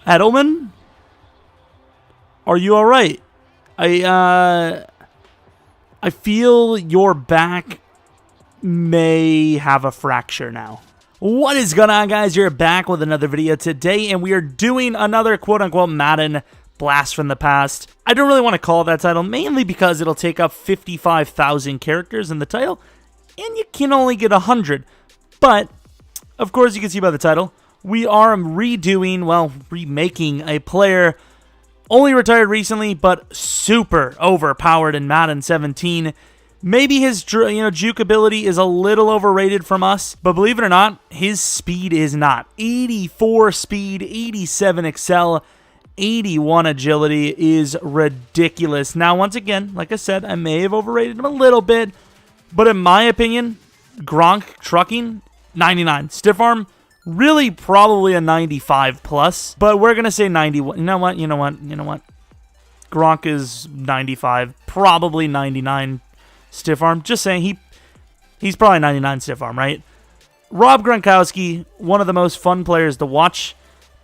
Edelman? Are you alright? I feel your back may have a fracture now. What is going on, guys? You're back with another video today, and we are doing another quote-unquote Madden Blast from the Past. I don't really want to call it that title, mainly because it'll take up 55,000 characters in the title, and you can only get 100. But, of course, you can see by the title, we are remaking a player only retired recently, but super overpowered in Madden 17. Maybe his juke ability is a little overrated from us, but believe it or not, his speed is not. 84 speed, 87 excel, 81 agility is ridiculous. Now, once again, like I said, I may have overrated him a little bit, but in my opinion, Gronk trucking, 99. Stiff arm, really probably a 95 plus, but we're going to say 91. You know what? Gronk is 95, probably 99 stiff arm. Just saying, he's probably 99 stiff arm, right? Rob Gronkowski, one of the most fun players to watch.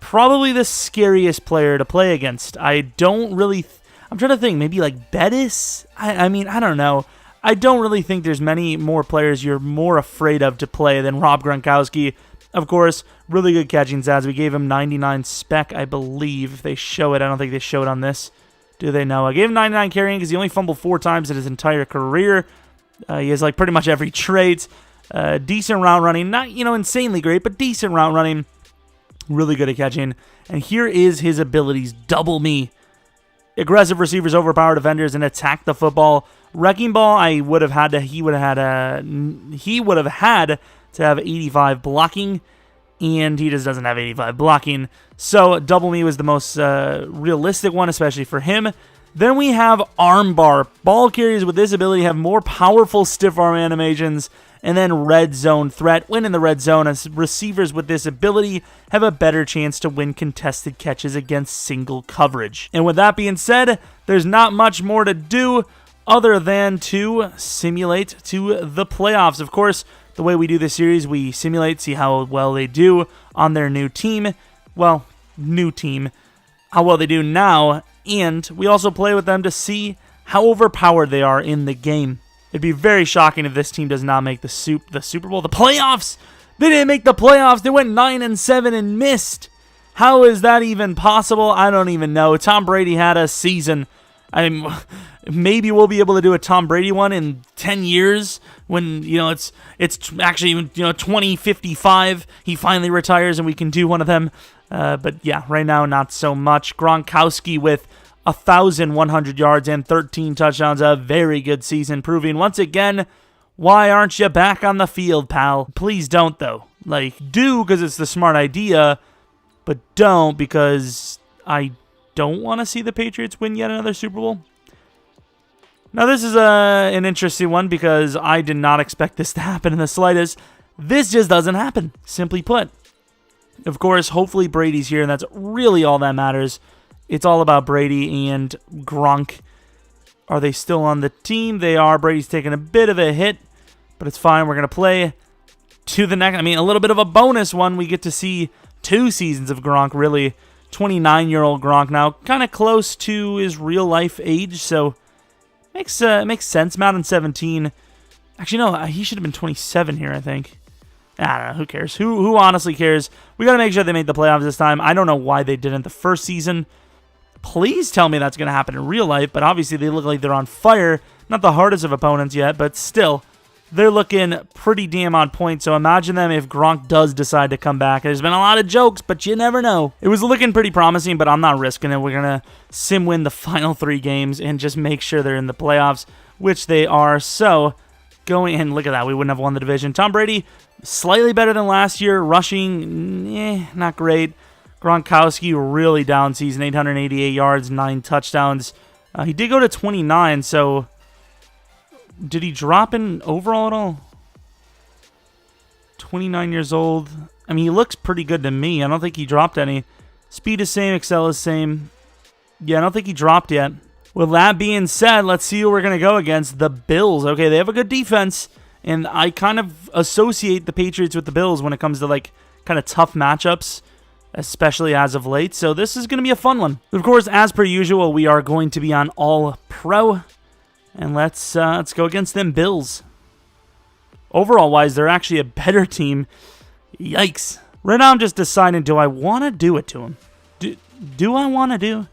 Probably the scariest player to play against. I'm trying to think, maybe like Bettis? I mean, I don't know. I don't really think there's many more players you're more afraid of to play than Rob Gronkowski. Of course, really good catching stats. We gave him 99 spec, I believe. If they show it, I don't think they show it on this. Do they? No. I gave him 99 carrying because he only fumbled 4 times in his entire career. He has like pretty much every trait. Decent route running. Not, insanely great, but decent route running. Really good at catching. And here is his abilities. Double me. Aggressive receivers, overpower defenders, and attack the football. Wrecking ball, he would have had to have 85 blocking, and he just doesn't have 85 blocking. So double me was the most realistic one, especially for him. Then we have armbar. Ball carriers with this ability have more powerful stiff arm animations, and then red zone threat. When in the red zone, receivers with this ability have a better chance to win contested catches against single coverage. And with that being said, there's not much more to do other than to simulate to the playoffs. Of course, the way we do this series, we simulate, see how well they do on their new team. Well, how well they do now, and we also play with them to see how overpowered they are in the game. It'd be very shocking if this team does not make the Super Bowl, the playoffs. They didn't make the playoffs. They went 9-7 and missed. How is that even possible? I don't even know. Tom Brady had a season. Maybe we'll be able to do a Tom Brady one in 10 years when, it's actually, 2055. He finally retires and we can do one of them. But yeah, right now, not so much. Gronkowski with 1,100 yards and 13 touchdowns. A very good season, proving once again, why aren't you back on the field, pal? Please don't, though. Do because it's the smart idea, but don't because I don't want to see the Patriots win yet another Super Bowl. Now, this is an interesting one because I did not expect this to happen in the slightest. This just doesn't happen, simply put. Of course, hopefully Brady's here, and that's really all that matters. It's all about Brady and Gronk. Are they still on the team? They are. Brady's taking a bit of a hit, but it's fine. We're going to play to the next. A little bit of a bonus one. We get to see 2 seasons of Gronk, really. 29-year-old Gronk now, kind of close to his real-life age, so makes sense. Madden 17. Actually, no, he should have been 27 here, I think. I don't know. Who cares? Who honestly cares? We got to make sure they make the playoffs this time. I don't know why they didn't the first season. Please tell me that's going to happen in real life, but obviously they look like they're on fire. Not the hardest of opponents yet, but still, they're looking pretty damn on point, so imagine them if Gronk does decide to come back. There's been a lot of jokes, but you never know. It was looking pretty promising, but I'm not risking it. We're going to sim win the final 3 games and just make sure they're in the playoffs, which they are. So, going and look at that. We wouldn't have won the division. Tom Brady, slightly better than last year. Rushing, not great. Gronkowski, really down season. 888 yards, 9 touchdowns. He did go to 29, so did he drop in overall at all? 29 years old. He looks pretty good to me. I don't think he dropped any. Speed is same, excel is same. Yeah, I don't think he dropped yet. With that being said, let's see who we're going to go against. The Bills. Okay, they have a good defense, and I kind of associate the Patriots with the Bills when it comes to, kind of tough matchups, especially as of late. So this is going to be a fun one. Of course, as per usual, we are going to be on All Pro. And let's go against them Bills. Overall-wise, they're actually a better team. Yikes. Right now, I'm just deciding, do I want to do it to him? Do I want to do?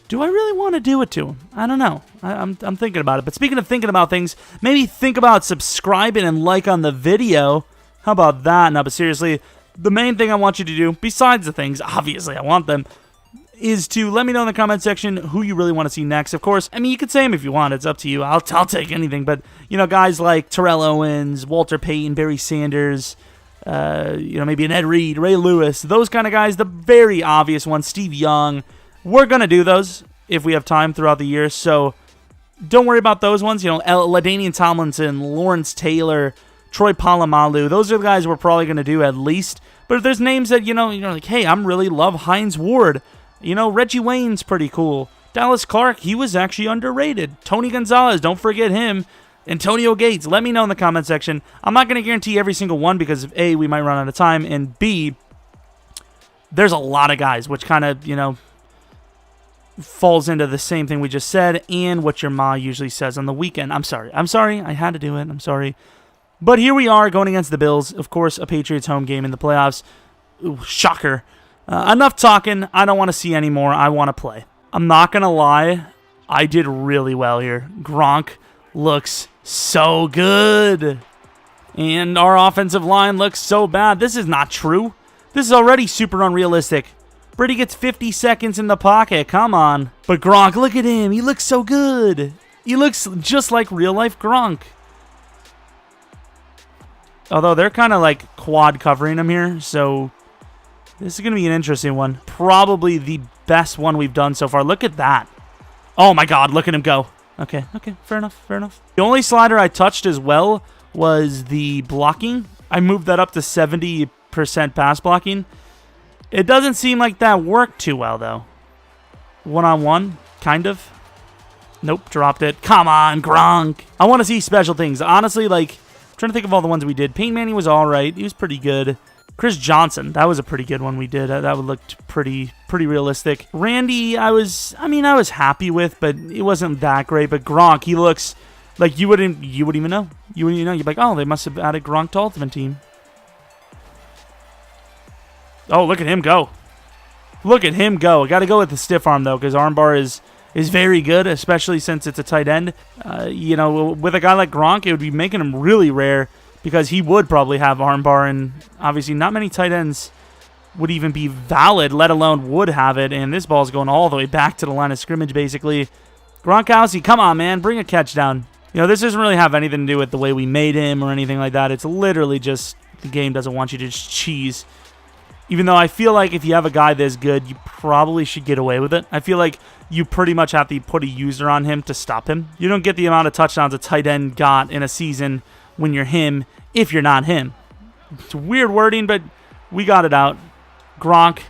Do I really want to do it to him? I don't know. I'm thinking about it. But speaking of thinking about things, maybe think about subscribing and like on the video. How about that? No, but seriously, the main thing I want you to do, besides the things, obviously I want them, is to let me know in the comment section who you really want to see next. Of course, I mean, you could say them if you want. It's up to you. I'll take anything. But, you know, guys like Terrell Owens, Walter Payton, Barry Sanders, you know, maybe an Ed Reed, Ray Lewis, those kind of guys, the very obvious ones, Steve Young. We're going to do those if we have time throughout the year. So don't worry about those ones. You know, LaDainian Tomlinson, Lawrence Taylor, Troy Polamalu. Those are the guys we're probably going to do at least. But if there's names that, you know, you're like, hey, I'm really love Hines Ward. You know, Reggie Wayne's pretty cool. Dallas Clark, he was actually underrated. Tony Gonzalez, don't forget him. Antonio Gates, let me know in the comment section. I'm not going to guarantee every single one because, A, we might run out of time, and B, there's a lot of guys, which kind of, you know, falls into the same thing we just said and what your ma usually says on the weekend. I'm sorry. I had to do it. I'm sorry. But here we are going against the Bills. Of course, a Patriots home game in the playoffs. Ooh, shocker. Enough talking. I don't want to see anymore. I want to play. I'm not going to lie. I did really well here. Gronk looks so good. And our offensive line looks so bad. This is not true. This is already super unrealistic. Brady gets 50 seconds in the pocket. Come on. But Gronk, look at him. He looks so good. He looks just like real-life Gronk. Although they're kind of like quad covering him here, so this is going to be an interesting one. Probably the best one we've done so far. Look at that. Oh my God, look at him go. Okay, fair enough. The only slider I touched as well was the blocking. I moved that up to 70% pass blocking. It doesn't seem like that worked too well, though. One-on-one, kind of. Nope, dropped it. Come on, Gronk. I want to see special things. Honestly, like, I'm trying to think of all the ones we did. Peyton Manning was all right. He was pretty good. Chris Johnson, that was a pretty good one we did. That looked pretty realistic. Randy, I was happy with, but it wasn't that great. But Gronk, he looks like you wouldn't even know. You wouldn't even know. You'd be like, oh, they must have added Gronk to Ultimate Team. Oh, look at him go. Look at him go. I got to go with the stiff arm, though, because armbar is very good, especially since it's a tight end. You know, with a guy like Gronk, it would be making him really rare because he would probably have armbar, and obviously not many tight ends would even be valid, let alone would have it, and this ball's going all the way back to the line of scrimmage, basically. Gronkowski, come on, man, bring a catch down. You know, this doesn't really have anything to do with the way we made him or anything like that. It's literally just the game doesn't want you to just cheese. Even though I feel like if you have a guy this good, you probably should get away with it. I feel like you pretty much have to put a user on him to stop him. You don't get the amount of touchdowns a tight end got in a season when you're him if you're not him. It's weird wording, but we got it out. Gronk,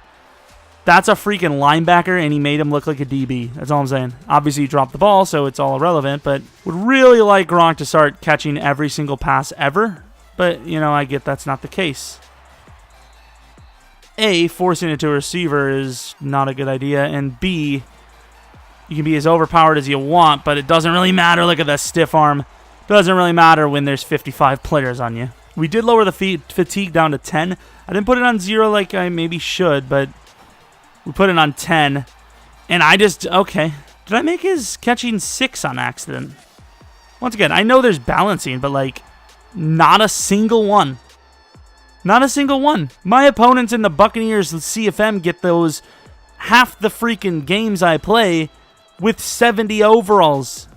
that's a freaking linebacker, and he made him look like a DB. That's all I'm saying. Obviously, he dropped the ball, so it's all irrelevant, but would really like Gronk to start catching every single pass ever. But, you know, I get that's not the case. A, forcing it to a receiver is not a good idea, and B, you can be as overpowered as you want, but it doesn't really matter. Look at that stiff arm. Doesn't really matter when there's 55 players on you. We did lower the fatigue down to 10. I didn't put it on 0 like I maybe should, but we put it on 10. And I just, okay. Did I make his catching 6 on accident? Once again, I know there's balancing, but like, not a single one. Not a single one. My opponents in the Buccaneers CFM get those half the freaking games I play with 70 overalls.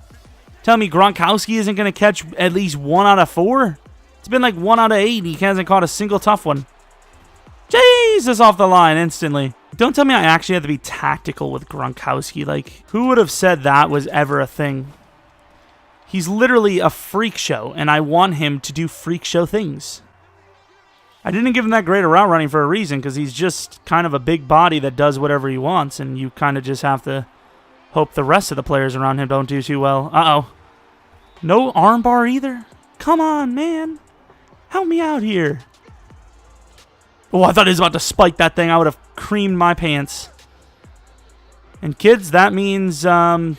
Tell me Gronkowski isn't going to catch at least 1 out of 4? It's been like 1 out of 8, and he hasn't caught a single tough one. Jesus, off the line instantly. Don't tell me I actually have to be tactical with Gronkowski. Like, who would have said that was ever a thing? He's literally a freak show, and I want him to do freak show things. I didn't give him that great a route running for a reason, because he's just kind of a big body that does whatever he wants, and you kind of just have to hope the rest of the players around him don't do too well. Uh-oh. No armbar either? Come on, man. Help me out here. Oh, I thought he was about to spike that thing. I would have creamed my pants. And kids, that means when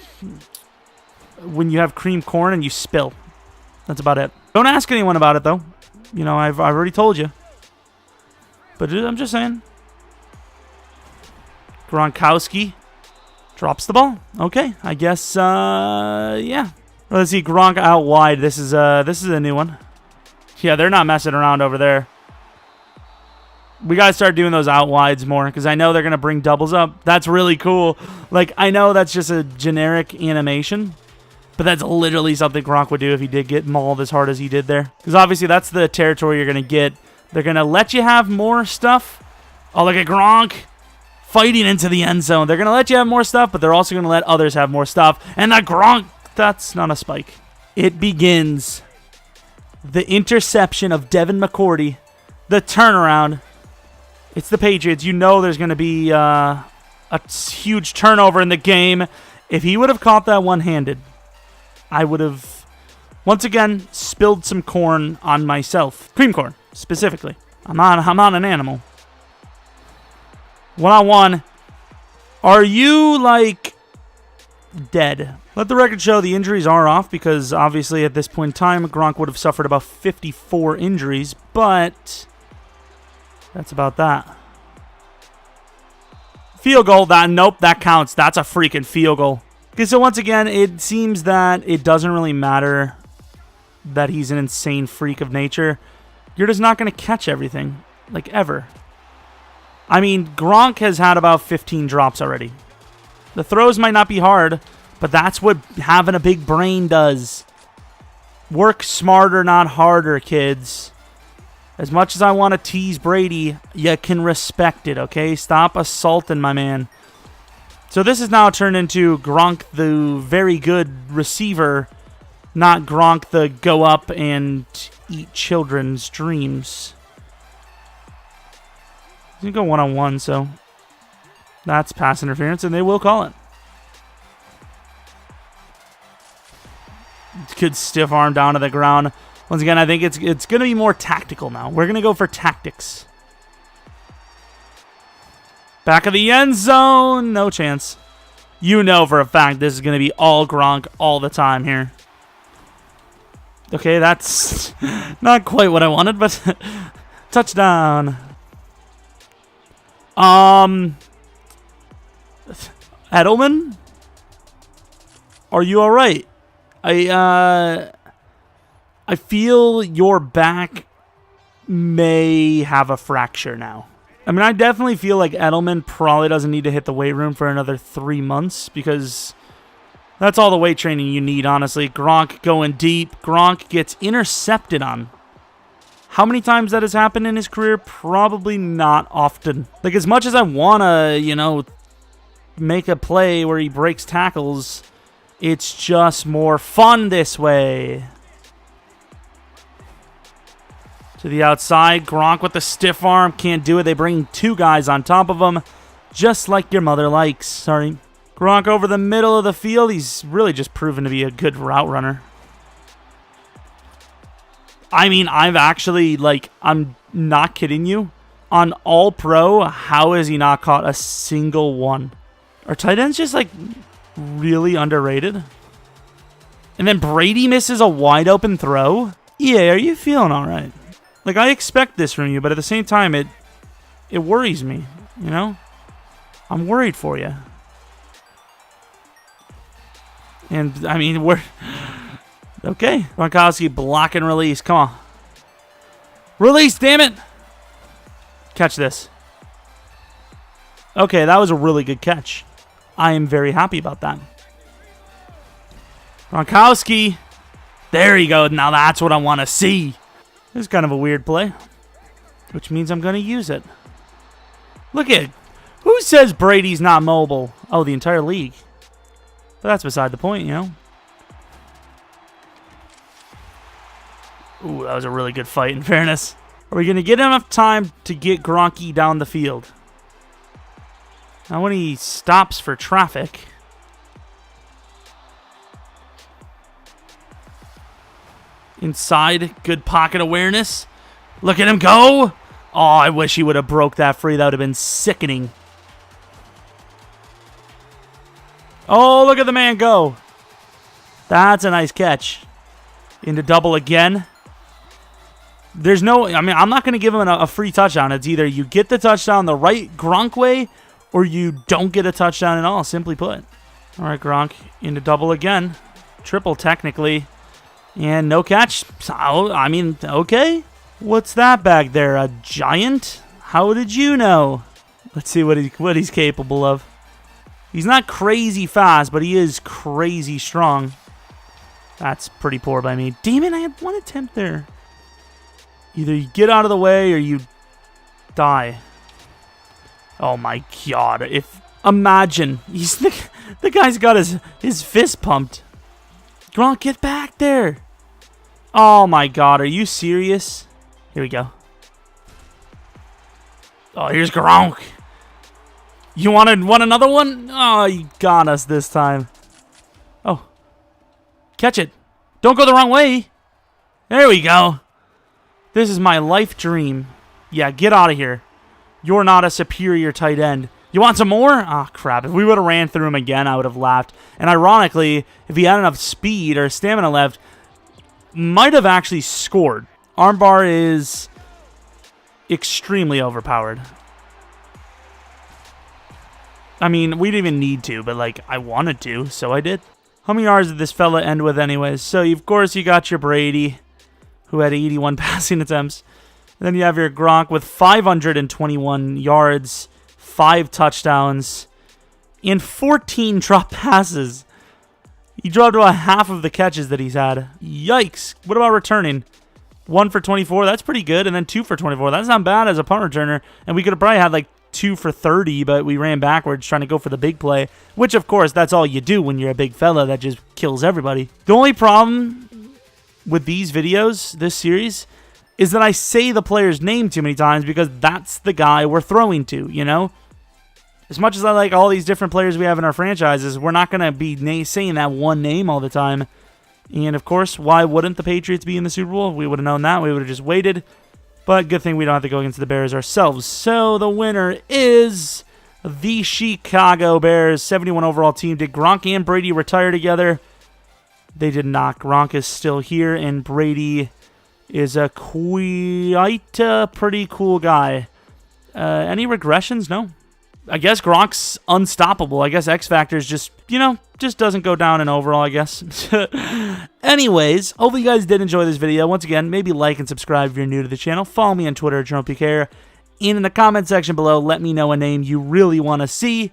you have cream corn and you spill. That's about it. Don't ask anyone about it, though. You know, I've already told you. But I'm just saying. Gronkowski drops the ball. Okay, I guess, yeah. Let's see, Gronk out wide. This is a new one. Yeah, they're not messing around over there. We got to start doing those out wides more because I know they're going to bring doubles up. That's really cool. Like, I know that's just a generic animation, but that's literally something Gronk would do if he did get mauled as hard as he did there. Because obviously that's the territory you're going to get. They're going to let you have more stuff. Oh, look at Gronk fighting into the end zone. They're going to let you have more stuff, but they're also going to let others have more stuff. And that Gronk, that's not a spike. It begins. The interception of Devin McCourty. The turnaround. It's the Patriots. You know there's going to be a huge turnover in the game. If he would have caught that one-handed, I would have, once again, spilled some corn on myself. Cream corn, specifically. I'm not an animal. One-on-one. Are you, like, dead? Let the record show the injuries are off because, obviously, at this point in time, Gronk would have suffered about 54 injuries, but that's about that. Field goal. Nope, that counts. That's a freaking field goal. Okay, so once again, it seems that it doesn't really matter that he's an insane freak of nature. You're just not going to catch everything, like, ever. I mean, Gronk has had about 15 drops already. The throws might not be hard, but that's what having a big brain does. Work smarter, not harder, kids. As much as I want to tease Brady, you can respect it, okay? Stop assaulting my man. So this is now turned into Gronk the very good receiver, not Gronk the go up and eat children's dreams. He's going to go one-on-one, so that's pass interference, and they will call it. Good stiff arm down to the ground. Once again, I think it's going to be more tactical now. We're going to go for tactics. Back of the end zone. No chance. You know for a fact this is going to be all Gronk all the time here. Okay, that's not quite what I wanted, but touchdown. Edelman? Are you all right? I feel your back may have a fracture now. I mean, I definitely feel like Edelman probably doesn't need to hit the weight room for another 3 months because that's all the weight training you need, honestly. Gronk going deep. Gronk gets intercepted on. How many times that has happened in his career? Probably not often. Like, as much as I want to, you know, make a play where he breaks tackles, it's just more fun this way. To the outside, Gronk with the stiff arm. Can't do it. They bring 2 guys on top of him, just like your mother likes. Sorry. Gronk over the middle of the field. He's really just proven to be a good route runner. I mean, I've actually, like, I'm not kidding you. On All Pro, how has he not caught a single one? Are tight ends just, like, really underrated? And then Brady misses a wide open throw? EA, are you feeling all right? Like, I expect this from you, but at the same time, it worries me, you know? I'm worried for you. And, I mean, we're... Okay. Gronkowski, block and release. Come on. Release, damn it! Catch this. Okay, that was a really good catch. I am very happy about that. Gronkowski. There you go. Now that's what I want to see. This is kind of a weird play, which means I'm going to use it. Look at it. Who says Brady's not mobile? Oh, the entire league. But that's beside the point, you know. Ooh, that was a really good fight, in fairness. Are we going to get enough time to get Gronky down the field? Now when he stops for traffic. Inside, good pocket awareness. Look at him go. Oh, I wish he would have broke that free. That would have been sickening. Oh, look at the man go. That's a nice catch. Into double again. There's no... I mean, I'm not going to give him a free touchdown. It's either you get the touchdown the right Gronk way or you don't get a touchdown at all, simply put. All right, Gronk into double again. Triple, technically. And no catch. Oh, I mean, okay. What's that back there? A giant? How did you know? Let's see what he's capable of. He's not crazy fast, but he is crazy strong. That's pretty poor by me. Damn it, I had one attempt there. Either you get out of the way or you die. Oh my god. Imagine. The guy's got his fist pumped. Gronk, get back there. Oh my god, are you serious? Here we go. Oh, here's Gronk. You want another one? Oh, you got us this time. Oh. Catch it. Don't go the wrong way. There we go. This is my life dream. Yeah, get out of here. You're not a superior tight end. You want some more? Ah, crap. If we would have ran through him again, I would have laughed. And ironically, if he had enough speed or stamina left, might have actually scored. Armbar is extremely overpowered. I mean, we didn't even need to, but, like, I wanted to, so I did. How many yards did this fella end with anyways? So, of course, you got your Brady, who had 81 passing attempts. And then you have your Gronk with 521 yards, 5 touchdowns, and 14 drop passes. He dropped about half of the catches that he's had. Yikes. What about returning? 1 for 24. That's pretty good. And then 2 for 24. That's not bad as a punt returner. And we could have probably had like 2 for 30, but we ran backwards trying to go for the big play. Which, of course, that's all you do when you're a big fella that just kills everybody. The only problem with these videos, this series, is that I say the player's name too many times because that's the guy we're throwing to, you know? As much as I like all these different players we have in our franchises, we're not going to be saying that one name all the time. And, of course, why wouldn't the Patriots be in the Super Bowl? If we would have known that, we would have just waited. But good thing we don't have to go against the Bears ourselves. So the winner is the Chicago Bears. 71 overall team. Did Gronk and Brady retire together? They did not. Gronk is still here, and Brady is a quite pretty cool guy. Any regressions? No. I guess Gronk's unstoppable. I guess X Factor is just, just doesn't go down in overall, I guess. Anyways, hopefully you guys did enjoy this video. Once again, maybe like and subscribe if you're new to the channel. Follow me on Twitter at Jeromepkr. And in the comment section below, let me know a name you really want to see.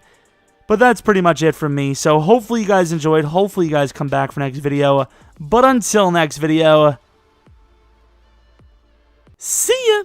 But that's pretty much it from me. So hopefully you guys enjoyed. Hopefully you guys come back for next video. But until next video, see ya!